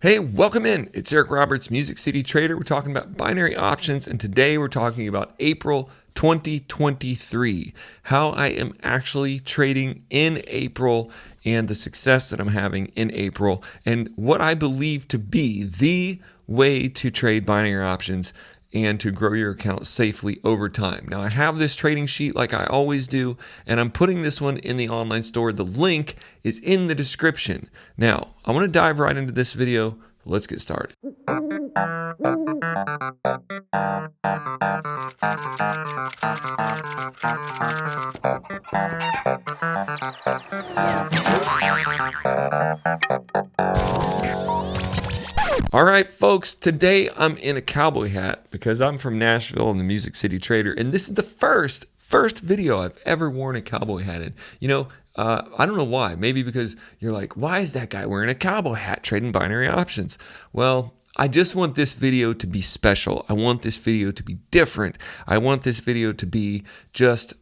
Hey, welcome in. It's Eric Roberts, Music City Trader. We're talking about binary options, and today we're talking about April 2023, how I am actually trading in April and the success that I'm having in April, and what I believe to be the way to trade binary options and to grow your account safely over time. Now, I have this trading sheet like I always do, and I'm putting this one in the online store. The link is in the description. Now, I want to dive right into this video. Let's get started. All right, folks, today I'm in a cowboy hat because I'm from Nashville and the Music City Trader, and this is the first video I've ever worn a cowboy hat in. I don't know why. Maybe because you're like, why is that guy wearing a cowboy hat trading binary options? Well, I just want this video to be special. I want this video to be different. I want this video to be just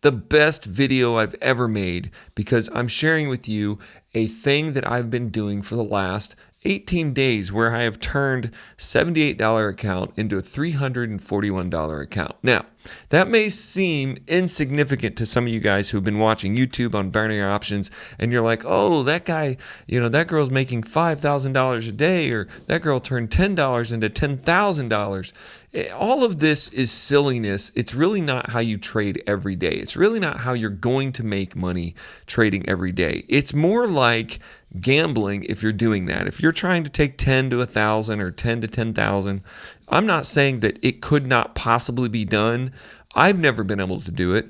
the best video I've ever made because I'm sharing with you a thing that I've been doing for the last 18 days where I have turned $78 account into a $341 account. Now, that may seem insignificant to some of you guys who've been watching YouTube on binary options, and you're like, oh, that guy, that girl's making $5,000 a day, or that girl turned $10 into $10,000. All of this is silliness. It's really not how you trade every day. It's really not how you're going to make money trading every day. It's more like gambling if you're doing that. If you're trying to take 10 to 1,000 or 10 to 10,000, I'm not saying that it could not possibly be done. I've never been able to do it.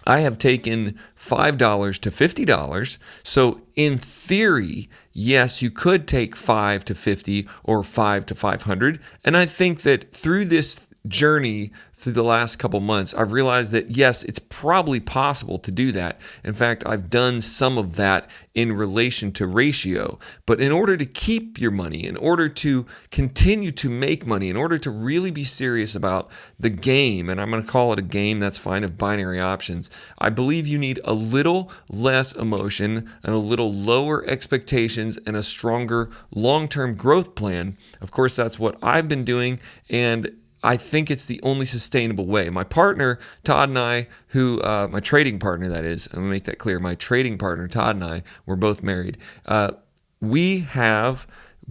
I have taken $5 to $50. So in theory, yes, you could take 5 to 50 or 5 to 500. And I think that through this journey through the last couple months, I've realized that yes, it's probably possible to do that. In fact, I've done some of that in relation to ratio. But in order to keep your money, in order to continue to make money, in order to really be serious about the game, and I'm going to call it a game, that's fine, of binary options, I believe you need a little less emotion and a little lower expectations and a stronger long-term growth plan. Of course, that's what I've been doing, and I think it's the only sustainable way. My partner, Todd, and I, my trading partner, that is, I'm going to make that clear. My trading partner, Todd, and I, we're both married. We have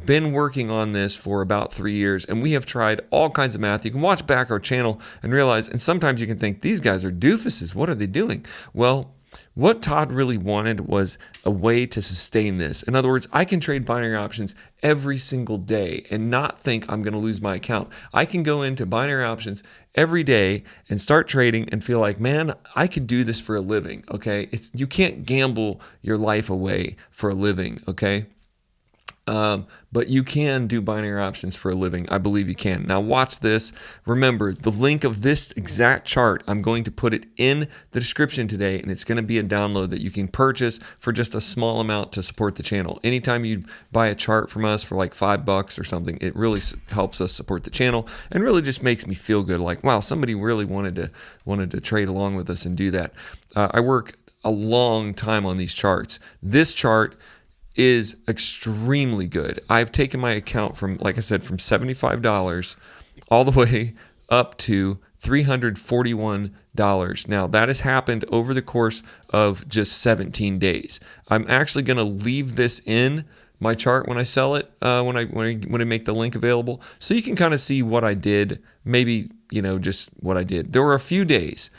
been working on this for about 3 years, and we have tried all kinds of math. You can watch back our channel and realize, and sometimes you can think, these guys are doofuses. What are they doing? Well, what Todd really wanted was a way to sustain this. In other words, I can trade binary options every single day and not think I'm going to lose my account. I can go into binary options every day and start trading and feel like, man, I could do this for a living, okay? You can't gamble your life away for a living, okay? But you can do binary options for a living. I believe you can. Now watch this. Remember, the link of this exact chart, I'm going to put it in the description today, and it's going to be a download that you can purchase for just a small amount to support the channel. Anytime you buy a chart from us for like $5 or something, it really helps us support the channel and really just makes me feel good. Like, wow, somebody really wanted to trade along with us and do that. I work a long time on these charts. This chart is extremely good. I've taken my account from, like I said, from $75 all the way up to $341. Now, that has happened over the course of just 17 days. I'm actually going to leave this in my chart when I sell it, when I make the link available, so you can kind of see what I did, maybe, just what I did. There were a few days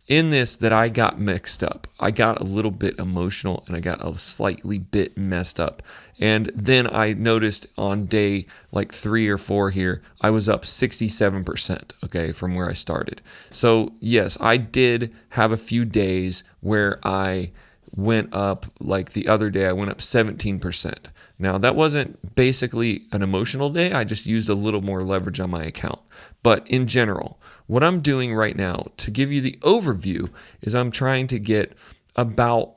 in this that I got mixed up. I got a little bit emotional and I got a slightly bit messed up. And then I noticed on day like 3 or 4 here, I was up 67%, okay, from where I started. So yes, I did have a few days where I went up, like the other day, I went up 17%. Now, that wasn't basically an emotional day. I just used a little more leverage on my account. But in general, what I'm doing right now to give you the overview is I'm trying to get about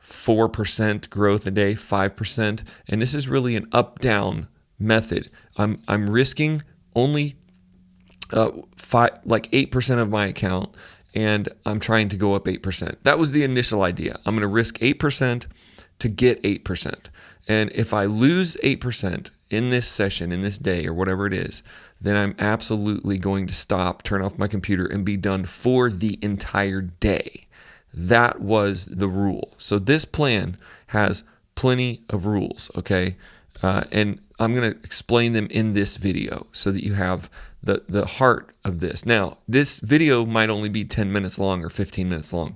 4% growth a day, 5%. And this is really an up-down method. I'm risking only 8% of my account, and I'm trying to go up 8%. That was the initial idea. I'm going to risk 8% to get 8%. And if I lose 8% in this session, in this day, or whatever it is, then I'm absolutely going to stop, turn off my computer, and be done for the entire day. That was the rule. So this plan has plenty of rules, okay? And I'm going to explain them in this video so that you have the heart of this. Now, this video might only be 10 minutes long or 15 minutes long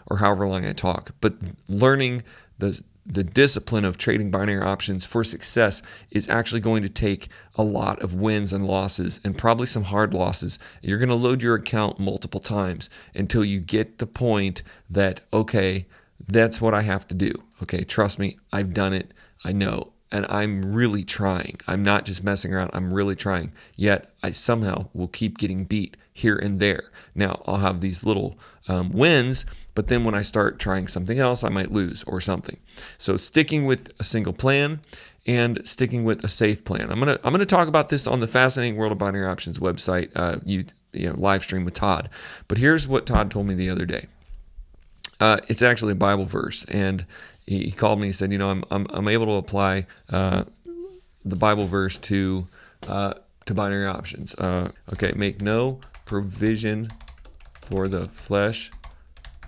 or however long I talk, but learning the discipline of trading binary options for success is actually going to take a lot of wins and losses and probably some hard losses. You're going to load your account multiple times until you get the point that, okay, that's what I have to do. Okay, trust me, I've done it. I know. And I'm really trying. I'm not just messing around. I'm really trying. Yet I somehow will keep getting beat here and there. Now, I'll have these little wins, but then when I start trying something else, I might lose or something. So sticking with a single plan and sticking with a safe plan. I'm gonna talk about this on the Fascinating World of Binary Options website, live stream with Todd. But here's what Todd told me the other day. It's actually a Bible verse, and he called me. He said, I'm able to apply the Bible verse to binary options. Okay, make no provision for the flesh.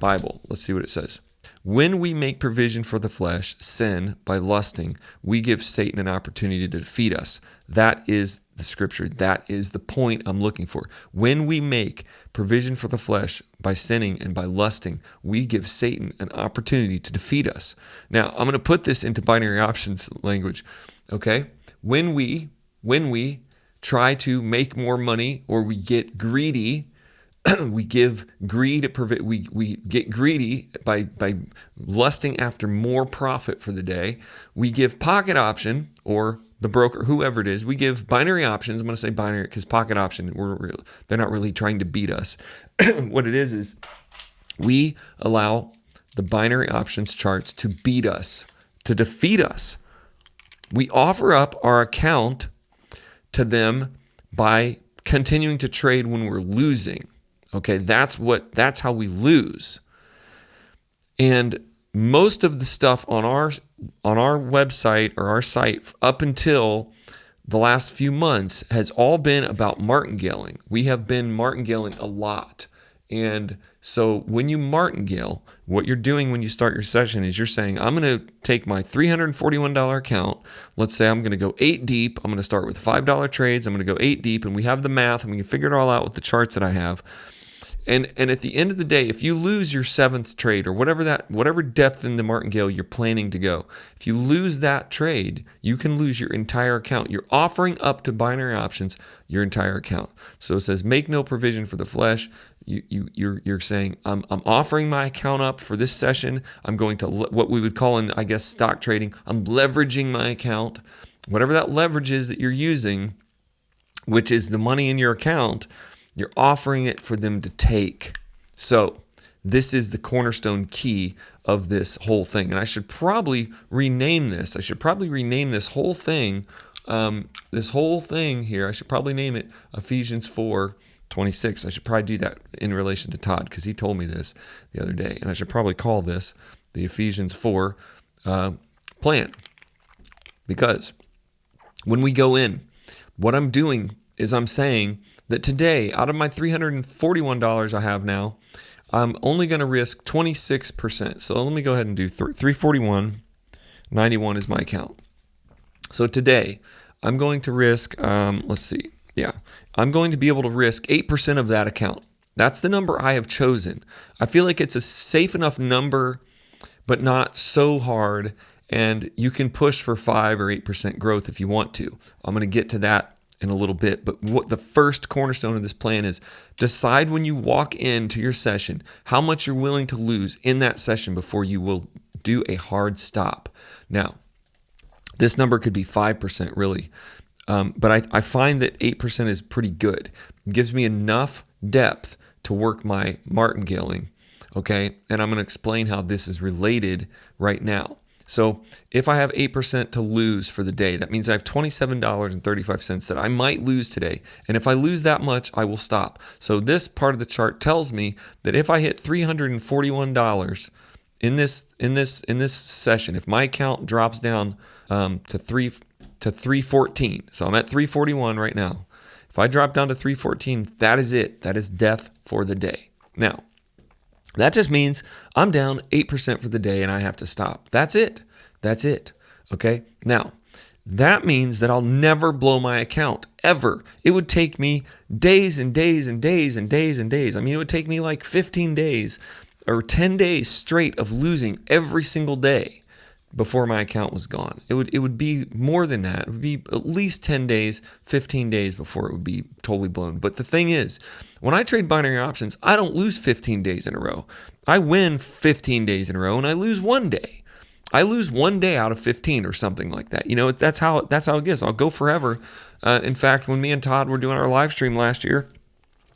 Bible. Let's see what it says. When we make provision for the flesh, sin, by lusting, we give Satan an opportunity to defeat us. That is the scripture. That is the point I'm looking for. When we make provision for the flesh by sinning and by lusting, we give Satan an opportunity to defeat us. Now, I'm going to put this into binary options language. Okay? When we try to make more money or we get greedy, we give greed we get greedy by lusting after more profit for the day. We give pocket option, or the broker, whoever it is, we give binary options. I'm going to say binary because pocket option, they're not really trying to beat us. What it is we allow the binary options charts to beat us, to defeat us. We offer up our account to them by continuing to trade when we're losing. Okay, that's how we lose. And most of the stuff on our website or our site up until the last few months has all been about martingaling. We have been martingaling a lot. And so when you martingale, what you're doing when you start your session is you're saying, I'm going to take my $341 account. Let's say I'm going to go 8 deep. I'm going to start with $5 trades. I'm going to go 8 deep, and we have the math, and we can figure it all out with the charts that I have. And at the end of the day, if you lose your 7th trade or whatever depth in the martingale you're planning to go, if you lose that trade, you can lose your entire account. You're offering up to binary options your entire account. So it says, make no provision for the flesh. You're saying, I'm offering my account up for this session. I'm going to what we would call in, I guess, stock trading. I'm leveraging my account. Whatever that leverage is that you're using, which is the money in your account, you're offering it for them to take. So this is the cornerstone key of this whole thing. And I should probably rename this. I should probably rename this whole thing. This whole thing here, I should probably name it Ephesians 4:26. I should probably do that in relation to Todd because he told me this the other day. And I should probably call this the Ephesians 4 plan. Because when we go in, what I'm doing is I'm saying that today, out of my $341 I have now, I'm only going to risk 26%. So let me go ahead and do 341.91 is my account. So today, I'm going to risk, I'm going to be able to risk 8% of that account. That's the number I have chosen. I feel like it's a safe enough number, but not so hard, and you can push for 5 or 8% growth if you want to. I'm going to get to that in a little bit, but what the first cornerstone of this plan is, decide when you walk into your session how much you're willing to lose in that session before you will do a hard stop. Now, this number could be 5% really, but I find that 8% is pretty good. It gives me enough depth to work my martingaling, okay? And I'm going to explain how this is related right now. So if I have 8% to lose for the day, that means I have $27.35 that I might lose today. And if I lose that much, I will stop. So this part of the chart tells me that if I hit $341 in this session, if my account drops down to 314, so I'm at 341 right now. If I drop down to 314, that is it. That is death for the day. Now, that just means I'm down 8% for the day and I have to stop. That's it. That's it. Okay. Now, that means that I'll never blow my account ever. It would take me days and days and days and days and days. I mean, it would take me like 15 days or 10 days straight of losing every single day before my account was gone. It would be more than that. It would be at least 10 days, 15 days before it would be totally blown. But the thing is, when I trade binary options, I don't lose 15 days in a row. I win 15 days in a row and I lose one day. I lose one day out of 15 or something like that. You know, that's how it gets. I'll go forever. In fact, when me and Todd were doing our live stream last year,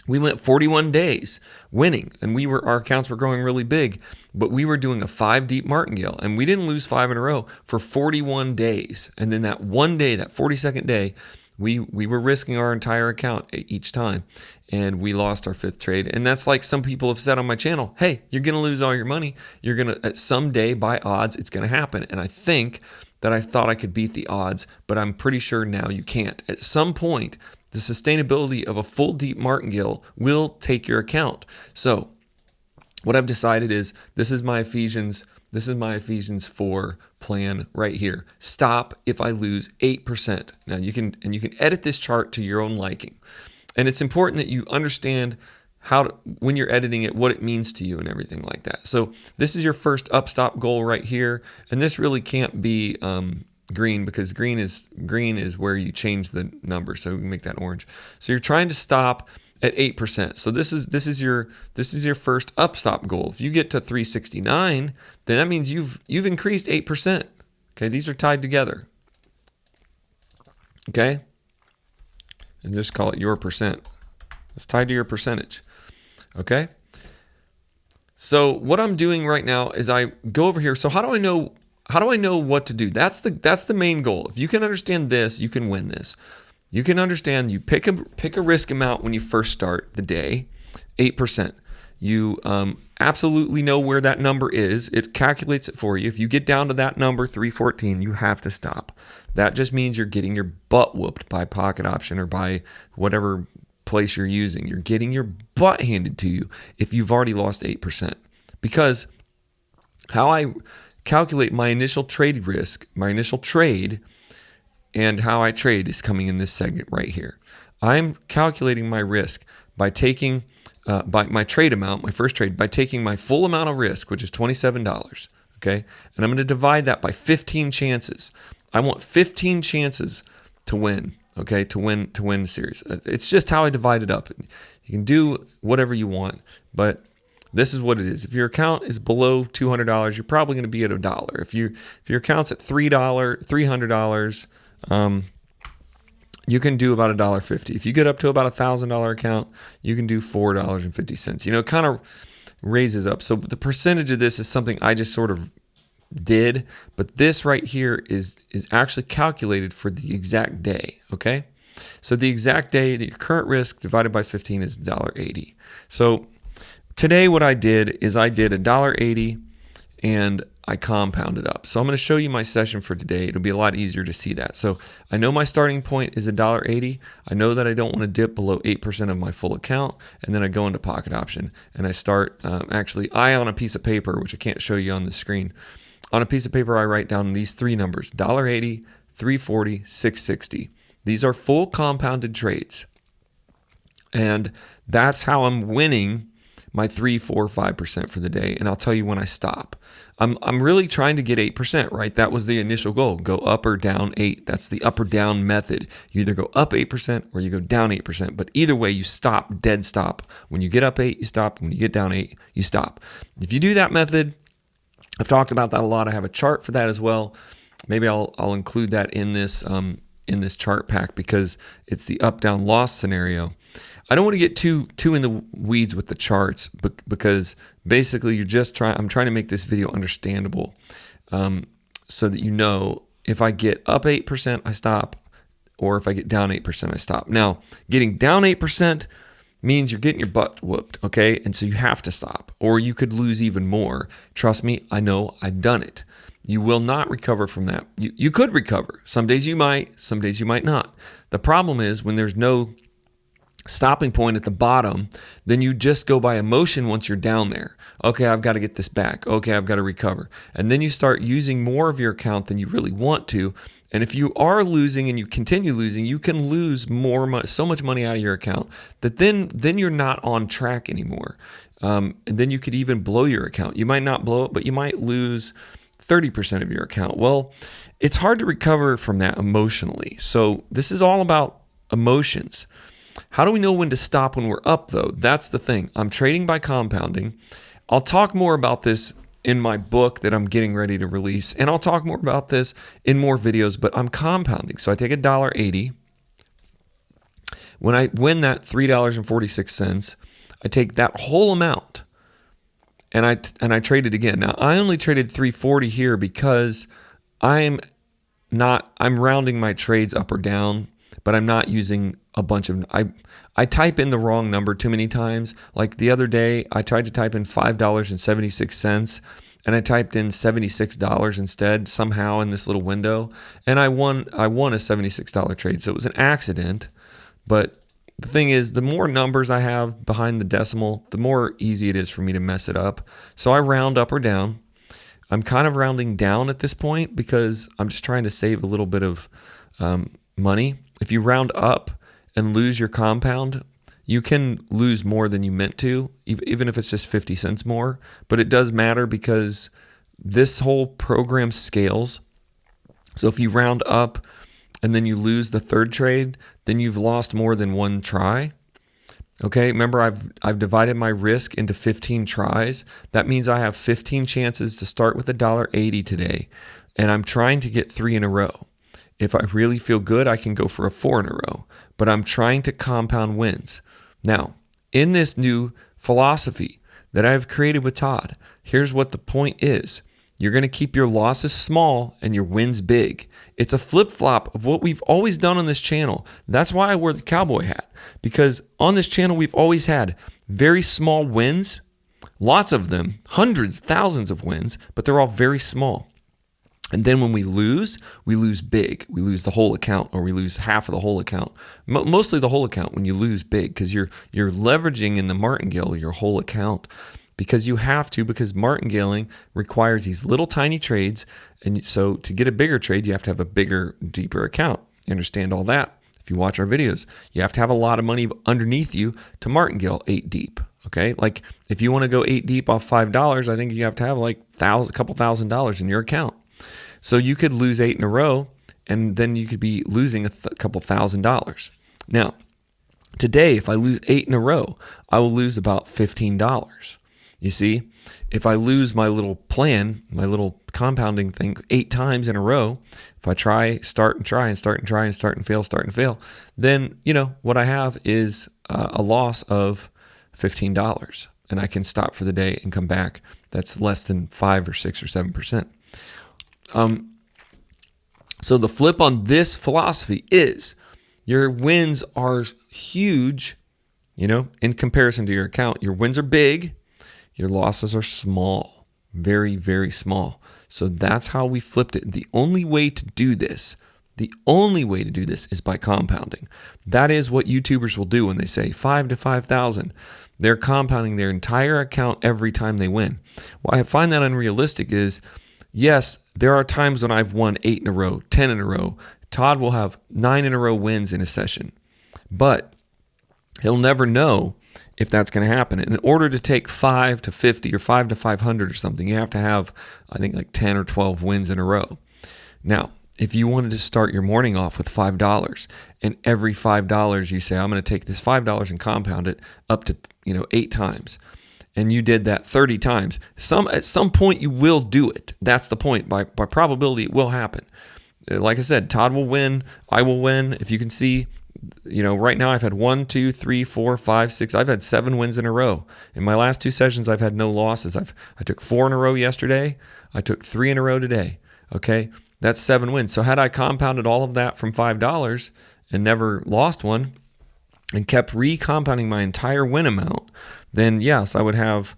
we went 41 days winning, and our accounts were growing really big, but we were doing a 5 deep martingale, and we didn't lose 5 in a row for 41 days. And then that one day, that 42nd day, we were risking our entire account each time, and we lost our 5th trade. And that's like some people have said on my channel, hey, you're going to lose all your money. You're going to, at some day, by odds, it's going to happen. And I think that I thought I could beat the odds, but I'm pretty sure now you can't. At some point, the sustainability of a full deep martingale will take your account. So what I've decided is this is my Ephesians 4 plan right here. Stop if I lose 8%. Now you can edit this chart to your own liking. And it's important that you understand when you're editing it, what it means to you and everything like that. So this is your first up-stop goal right here. And this really can't be green, because green is where you change the number. So we can make that orange. So you're trying to stop at 8%. So this is your first up-stop goal. If you get to 369, then that means you've increased 8%. Okay, these are tied together. Okay? And just call it your percent. It's tied to your percentage. Okay? So what I'm doing right now is I go over here. So how do I know what to do? That's the main goal. If you can understand this, you can win this. You can understand, you pick a risk amount when you first start the day, 8%. You absolutely know where that number is. It calculates it for you. If you get down to that number, 314, you have to stop. That just means you're getting your butt whooped by pocket option or by whatever place you're using. You're getting your butt handed to you if you've already lost 8%. Because how I calculate my initial trade risk, my initial trade, and how I trade is coming in this segment right here. I'm calculating my risk by taking by my trade amount, my first trade, by taking my full amount of risk, which is $27, okay? And I'm going to divide that by 15 chances. I want 15 chances to win, okay, to win the series. It's just how I divide it up. You can do whatever you want, but this is what it is. If your account is below $200, you're probably going to be at $1. If your account's at $300, you can do about $1.50. If you get up to about $1,000 account, you can do $4.50. You know, it kind of raises up. So the percentage of this is something I just sort of did, but this right here is actually calculated for the exact day, okay? So the exact day, that your current risk divided by 15 is $1.80. So today what I did is I did $1.80 and I compounded up. So I'm going to show you my session for today. It'll be a lot easier to see that. So I know my starting point is $1.80. I know that I don't want to dip below 8% of my full account. And then I go into pocket option and I start, actually, on a piece of paper, which I can't show you on the screen. On a piece of paper, I write down these 3 numbers, $1.80, $3.40, $6.60. These are full compounded trades. And that's how I'm winning my 3, 4, 5% for the day, and I'll tell you when I stop. I'm really trying to get 8%, right? That was the initial goal. Go up or down 8. That's the up or down method. You either go up 8% or you go down 8%, but either way, you stop, dead stop. When you get up 8, you stop. When you get down 8, you stop. If you do that method, I've talked about that a lot. I have a chart for that as well. Maybe I'll include that in this chart pack because it's the up-down loss scenario. I don't want to get too in the weeds with the charts because basically I'm trying to make this video understandable so that you know if I get up 8%, I stop, or if I get down 8%, I stop. Now, getting down 8%, means you're getting your butt whooped, okay? And so you have to stop, or you could lose even more. Trust me, I know, I've done it. You will not recover from that. You could recover. Some days you might, some days you might not. The problem is when there's no stopping point at the bottom, then you just go by emotion once you're down there. Okay, I've got to get this back. Okay, I've got to recover. And then you start using more of your account than you really want to. And if you are losing and you continue losing, you can lose more money, so much money out of your account that then you're not on track anymore. And then you could even blow your account. You might not blow it, but you might lose 30% of your account. Well, it's hard to recover from that emotionally. So this is all about emotions. How do we know when to stop when we're up, though? That's the thing. I'm trading by compounding. I'll talk more about this in my book that I'm getting ready to release, and I'll talk more about this in more videos, but I'm compounding. So I take $1.80. When I win that $3.46, I take that whole amount and I trade it again. Now, I only traded $3.40 here because I'm rounding my trades up or down, but I'm not using a bunch of, I type in the wrong number too many times. Like the other day, I tried to type in $5.76 and I typed in $76 instead somehow in this little window, and I won a $76 trade. So it was an accident, but the thing is, the more numbers I have behind the decimal, the more easy it is for me to mess it up. So I round up or down. I'm kind of rounding down at this point because I'm just trying to save a little bit of money. If you round up and lose your compound, you can lose more than you meant to, even if it's just 50 cents more. But it does matter because this whole program scales. So if you round up and then you lose the third trade, then you've lost more than one try. Okay, remember I've divided my risk into 15 tries. That means I have 15 chances to start with $1.80 today, and I'm trying to get 3 in a row. If I really feel good, I can go for a 4 in a row, but I'm trying to compound wins. Now, in this new philosophy that I've created with Todd, here's what the point is. You're going to keep your losses small and your wins big. It's a flip-flop of what we've always done on this channel. That's why I wear the cowboy hat, because on this channel, we've always had very small wins, lots of them, hundreds, thousands of wins, but they're all very small. And then when we lose big. We lose the whole account, or we lose half of the whole account. Mostly the whole account when you lose big, because you're leveraging in the martingale your whole account. Because you have to, because martingaling requires these little tiny trades. And so to get a bigger trade, you have to have a bigger, deeper account. You understand all that? If you watch our videos, you have to have a lot of money underneath you to martingale 8 deep. Okay, like if you want to go 8 deep off $5, I think you have to have like a couple $1,000s in your account. So you could lose 8 in a row, and then you could be losing a couple $1,000s. Now, today, if I lose 8 in a row, I will lose about $15. You see, if I lose my little plan, my little compounding thing 8 times in a row, if I start and fail, then, what I have is a loss of $15, and I can stop for the day and come back. That's less than 5 or 6 or 7%. So the flip on this philosophy is your wins are huge, in comparison to your account. Your wins are big. Your losses are small, very, very small. So that's how we flipped it. The only way to do this is by compounding. That is what YouTubers will do when they say 5 to 5,000. They're compounding their entire account every time they win. Why I find that unrealistic is, yes, there are times when I've won 8 in a row, 10 in a row. Todd will have 9 in a row wins in a session, but he'll never know if that's going to happen. And in order to take 5 to 50 or 5 to 500 or something, you have to have, I think, like 10 or 12 wins in a row. Now, if you wanted to start your morning off with $5, and every $5 you say, I'm going to take this $5 and compound it up to 8 times, and you did that 30 times, at some point you will do it. That's the point. By probability, it will happen. Like I said, Todd will win. I will win. If you can see, right now I've had 1, 2, 3, 4, 5, 6. I've had 7 wins in a row. In my last 2 sessions, I've had no losses. I took 4 in a row yesterday. I took 3 in a row today. Okay, that's 7 wins. So had I compounded all of that from $5 and never lost one, and kept recompounding my entire win amount, then yes, I would have,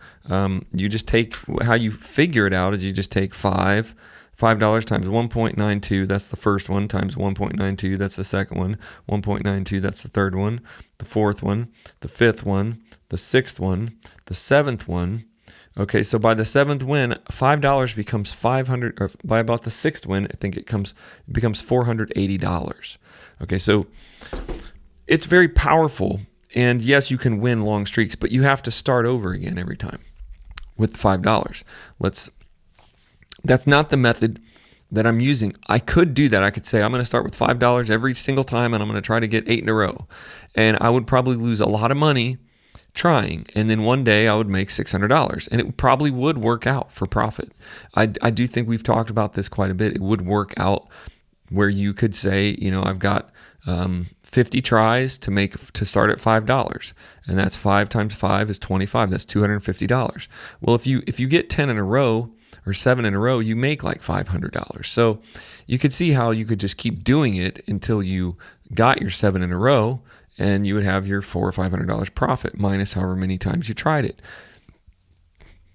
you just take, how you figure it out is you just take $5 times 1.92, that's the first one, times 1.92, that's the second one, 1.92, that's the third one, the fourth one, the fifth one, the sixth one, the seventh one. Okay, so by the seventh win, $5 becomes 500, or by about the sixth win, I think it becomes $480. Okay, so it's very powerful, and yes, you can win long streaks, but you have to start over again every time with $5. That's not the method that I'm using. I could do that. I could say I'm going to start with $5 every single time, and I'm going to try to get 8 in a row, and I would probably lose a lot of money trying, and then one day I would make $600, and it probably would work out for profit. I do think we've talked about this quite a bit. It would work out where you could say, I've got 50 tries to start at $5, and that's 5 times 5 is 25. That's $250. Well, if you get 10 in a row or 7 in a row, you make like $500. So you could see how you could just keep doing it until you got your 7 in a row, and you would have your $400 or $500 profit minus however many times you tried it.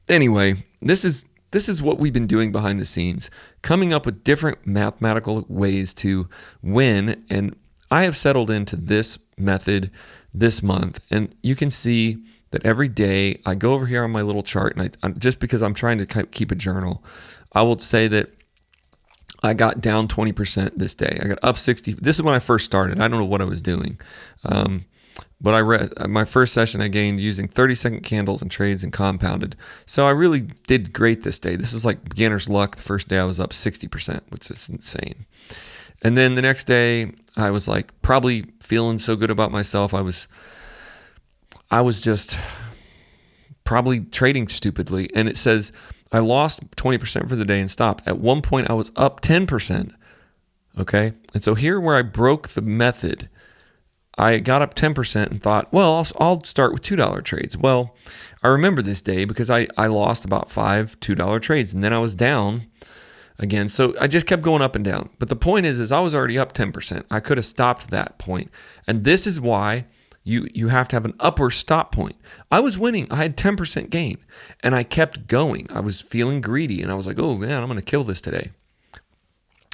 Anyway, this is what we've been doing behind the scenes, coming up with different mathematical ways to win. And I have settled into this method this month. And you can see that every day I go over here on my little chart, and I just because I'm trying to keep a journal, I will say that I got down 20% this day. I got up 60. This is when I first started. I don't know what I was doing. But I read my first session, I gained using 30-second candles and trades and compounded. So I really did great this day. This was like beginner's luck. The first day I was up 60%, which is insane. And then the next day I was like probably feeling so good about myself. I was just probably trading stupidly. And it says I lost 20% for the day and stopped. At one point I was up 10%. Okay. And so here where I broke the method, I got up 10% and thought, well, I'll start with $2 trades. Well, I remember this day because I lost about 5 $2 trades, and then I was down again. So I just kept going up and down. But the point is I was already up 10%. I could have stopped that point. And this is why you have to have an upper stop point. I was winning. I had 10% gain, and I kept going. I was feeling greedy, and I was like, oh, man, I'm going to kill this today.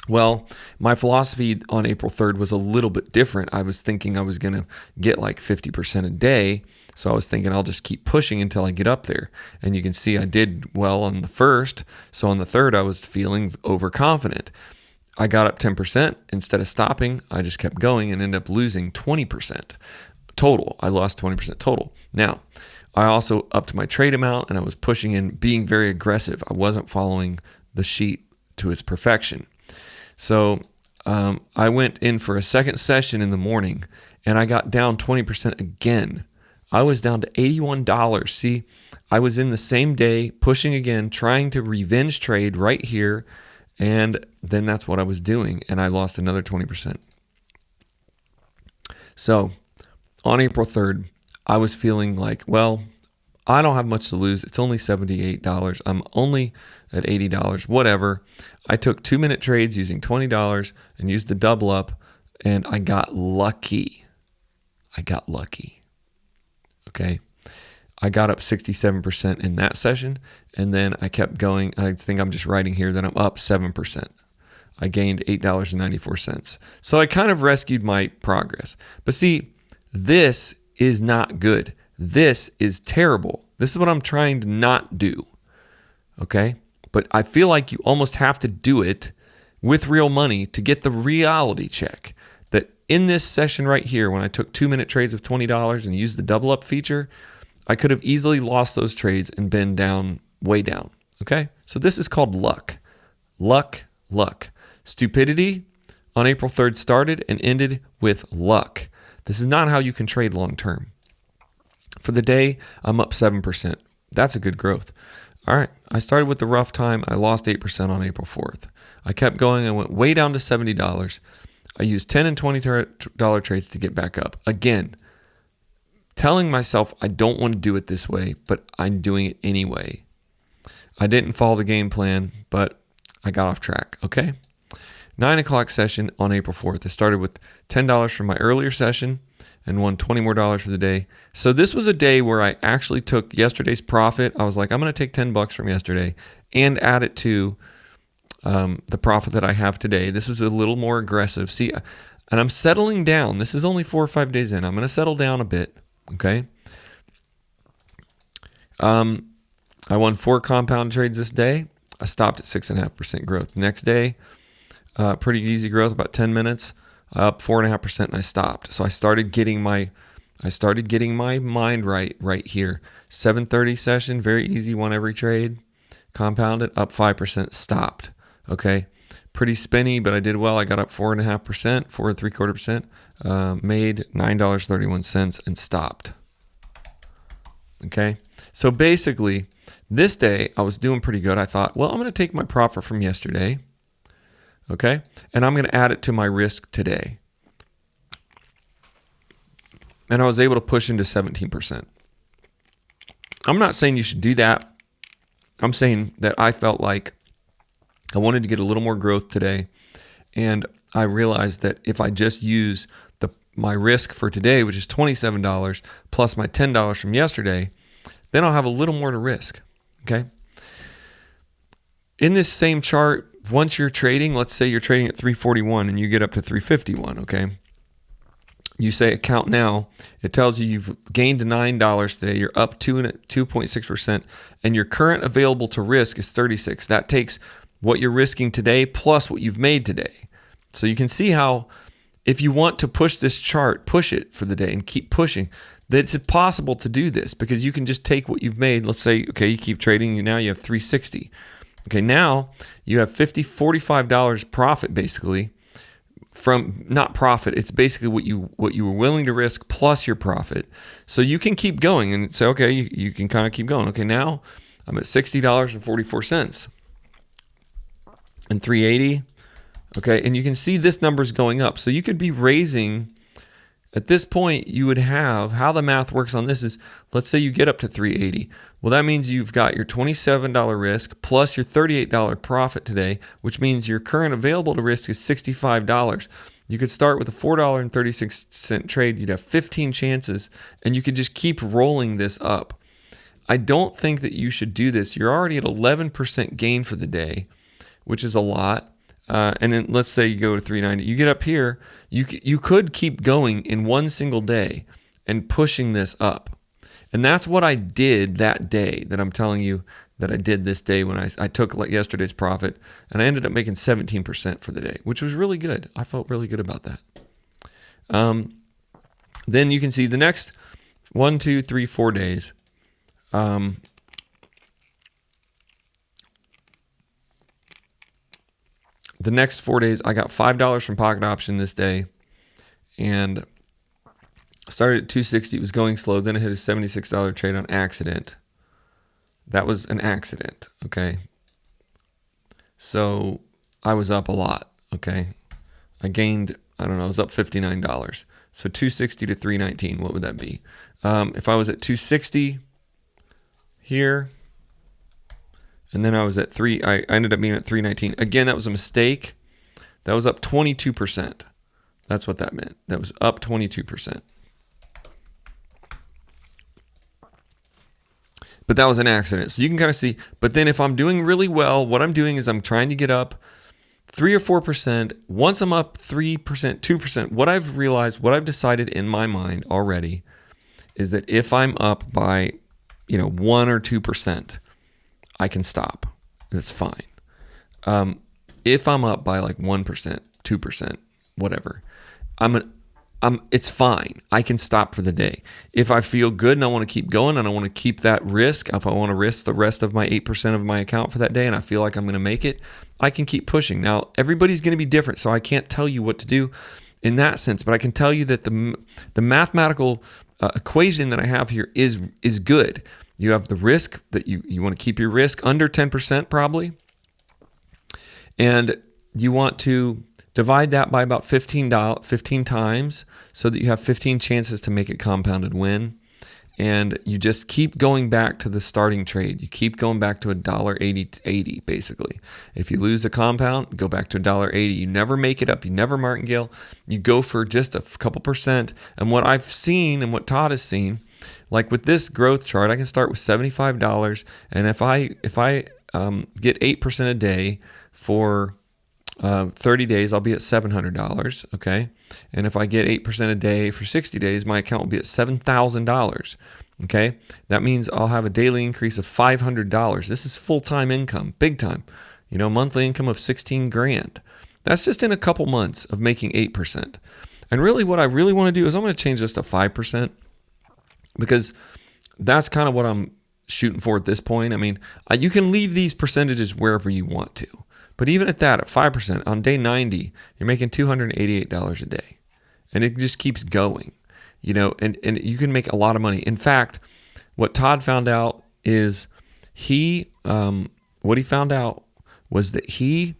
Well, my philosophy on April 3rd was a little bit different. I was thinking I was going to get like 50% a day. So I was thinking I'll just keep pushing until I get up there. And you can see I did well on the first. So on the third, I was feeling overconfident. I got up 10%. Instead of stopping, I just kept going and ended up losing 20% total. I lost 20% total. Now, I also upped my trade amount, and I was pushing in, being very aggressive. I wasn't following the sheet to its perfection. So I went in for a second session in the morning, and I got down 20% again. I was down to $81. See, I was in the same day, pushing again, trying to revenge trade right here, and then that's what I was doing, and I lost another 20%. So on April 3rd, I was feeling like, well, I don't have much to lose. It's only $78. I'm only at $80, whatever. I took 2-minute trades using $20 and used the double up, and I got lucky. Okay. I got up 67% in that session, and then I kept going. I think I'm just writing here that I'm up 7%. I gained $8.94. So I kind of rescued my progress. But see, this is not good. This is terrible. This is what I'm trying to not do. Okay? But I feel like you almost have to do it with real money to get the reality check. That in this session right here, when I took 2-minute trades of $20 and used the double up feature, I could have easily lost those trades and been down, way down. Okay? So this is called luck. Luck. Stupidity on April 3rd started and ended with luck. This is not how you can trade long term. For the day, I'm up 7%. That's a good growth. All right, I started with the rough time. I lost 8% on April 4th. I kept going. I went way down to $70. I used $10 and $20 trades to get back up. Again, telling myself I don't want to do it this way, but I'm doing it anyway. I didn't follow the game plan, but I got off track, okay? 9 o'clock session on April 4th. I started with $10 from my earlier session, and won $20 more for the day. So this was a day where I actually took yesterday's profit. I was like, I'm going to take $10 from yesterday and add it to the profit that I have today. This was a little more aggressive. See, and I'm settling down. This is only 4 or 5 days in. I'm going to settle down a bit, okay? I won 4 compound trades this day. I stopped at 6.5% growth. Next day, pretty easy growth, about 10 minutes, up 4.5%, and I stopped. So I started getting my mind right here. 7:30 session, very easy, won every trade, compounded, up 5%, stopped. Okay, pretty spinny, but I did well. I got up 4.5%, 4.75%, made $9.31 and stopped. Okay, so basically, this day I was doing pretty good. I thought, well, I'm going to take my profit from yesterday, okay, and I'm going to add it to my risk today. And I was able to push into 17%. I'm not saying you should do that. I'm saying that I felt like I wanted to get a little more growth today, and I realized that if I just use my risk for today, which is $27 plus my $10 from yesterday, then I'll have a little more to risk. Okay. In this same chart, once you're trading, let's say you're trading at 341 and you get up to 351. Okay. You say account now. It tells you you've gained $9 today. You're up 2.6%, and your current available to risk is 36. That takes what you're risking today plus what you've made today. So you can see how, if you want to push this chart, push it for the day and keep pushing, that it's possible to do this, because you can just take what you've made. Let's say, okay, you keep trading, now you have 360. Okay, now you have $45 profit basically from, not profit, it's basically what you were willing to risk plus your profit. So you can keep going and say, okay, you can kind of keep going. Okay, now I'm at $60.44 and 380. Okay, and you can see this number's going up. So you could be raising, at this point, you would have, how the math works on this is, let's say you get up to 380. Well, that means you've got your $27 risk plus your $38 profit today, which means your current available to risk is $65. You could start with a $4.36 trade. You'd have 15 chances, and you could just keep rolling this up. I don't think that you should do this. You're already at 11% gain for the day, which is a lot. And then let's say you go to 390, you get up here, you could keep going in one single day and pushing this up. And that's what I did that day that I'm telling you that I did this day when I took yesterday's profit, and I ended up making 17% for the day, which was really good. I felt really good about that. Then you can see the next 1, 2, 3, 4 days. The next 4 days, I got $5 from pocket option this day, and started at 260. It was going slow. Then I hit a $76 trade on accident. That was an accident, okay? So I was up a lot, okay? I gained, I don't know, I was up $59. So 260 to 319, what would that be? If I was at 260 here, and then I was at I ended up being at 319. Again, that was a mistake. That was up 22%. That's what that meant. That was up 22%. But that was an accident. So you can kind of see. But then if I'm doing really well, what I'm doing is I'm trying to get up 3 or 4%. Once I'm up 3%, 2%, what I've realized, what I've decided in my mind already is that if I'm up by, 1 or 2%, I can stop. That's fine. If I'm up by like 1%, 2%, whatever, it's fine. I can stop for the day. If I feel good and I want to keep going and I want to keep that risk, if I want to risk the rest of my 8% of my account for that day and I feel like I'm going to make it, I can keep pushing. Now, everybody's going to be different, so I can't tell you what to do in that sense, but I can tell you that the mathematical equation that I have here is good. You have the risk that you want to keep your risk under 10% probably. And you want to divide that by about 15 times so that you have 15 chances to make a compounded win. and you just keep going back to the starting trade. You keep going back to $1.80 basically. If you lose a compound, go back to $1.80. You never make it up. You never martingale. You go for just a couple percent. And what I've seen and what Todd has seen, like with this growth chart, I can start with $75, and if I get 8% a day for 30 days, I'll be at $700, okay? And if I get 8% a day for 60 days, my account will be at $7,000, okay? That means I'll have a daily increase of $500. This is full-time income, big time. You know, monthly income of 16 grand. That's just in a couple months of making 8%. And really what I really want to do is I'm going to change this to 5%, because that's kind of what I'm shooting for at this point. I mean, you can leave these percentages wherever you want to. But even at that, at 5%, on day 90, you're making $288 a day. And it just keeps going, you know, and you can make a lot of money. In fact, what Todd found out is what he found out was that he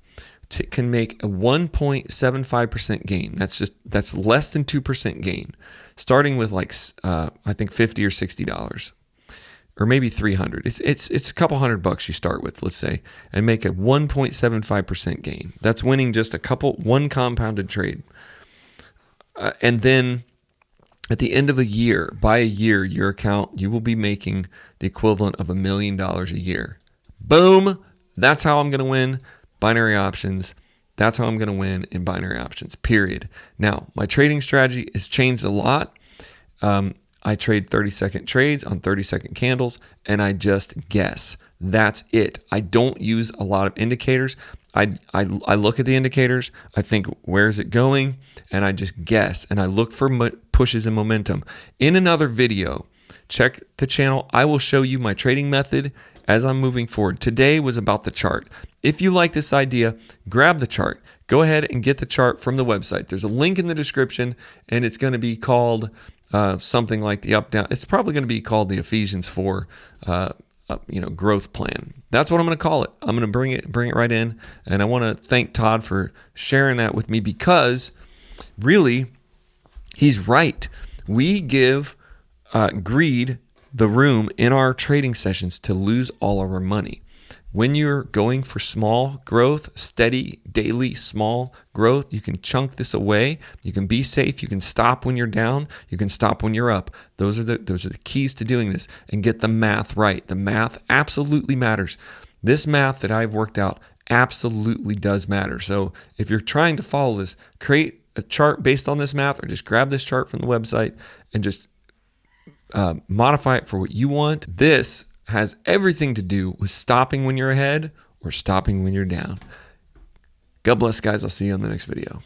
can make a 1.75% gain. That's less than 2% gain, starting with like, I think $50 or $60. Or maybe $300. It's a couple $100 you start with, let's say, and make a 1.75% gain. That's winning just one compounded trade. And then at the end of a year, by a year, your account, you will be making the equivalent of $1 million a year. Boom. That's how I'm going to win binary options. That's how I'm going to win in binary options, period. Now, my trading strategy has changed a lot. I trade 30-second trades on 30-second candles, and I just guess. That's it. I don't use a lot of indicators. I look at the indicators. I think, where is it going? And I just guess, and I look for pushes and momentum. In another video, check the channel. I will show you my trading method as I'm moving forward. Today was about the chart. If you like this idea, grab the chart. Go ahead and get the chart from the website. There's a link in the description, and it's going to be called something like the up-down. It's probably going to be called the Ephesians 4 growth plan. That's what I'm going to call it. I'm going to bring it right in, and I want to thank Todd for sharing that with me, because really, he's right. We give greed the room in our trading sessions to lose all of our money. When you're going for small growth, steady, daily, small growth, you can chunk this away. You can be safe. You can stop when you're down. You can stop when you're up. Those are the keys to doing this, and get the math right. The math absolutely matters. This math that I've worked out absolutely does matter. So if you're trying to follow this, create a chart based on this math, or just grab this chart from the website and just modify it for what you want. This has everything to do with stopping when you're ahead or stopping when you're down. God bless, guys. I'll see you on the next video.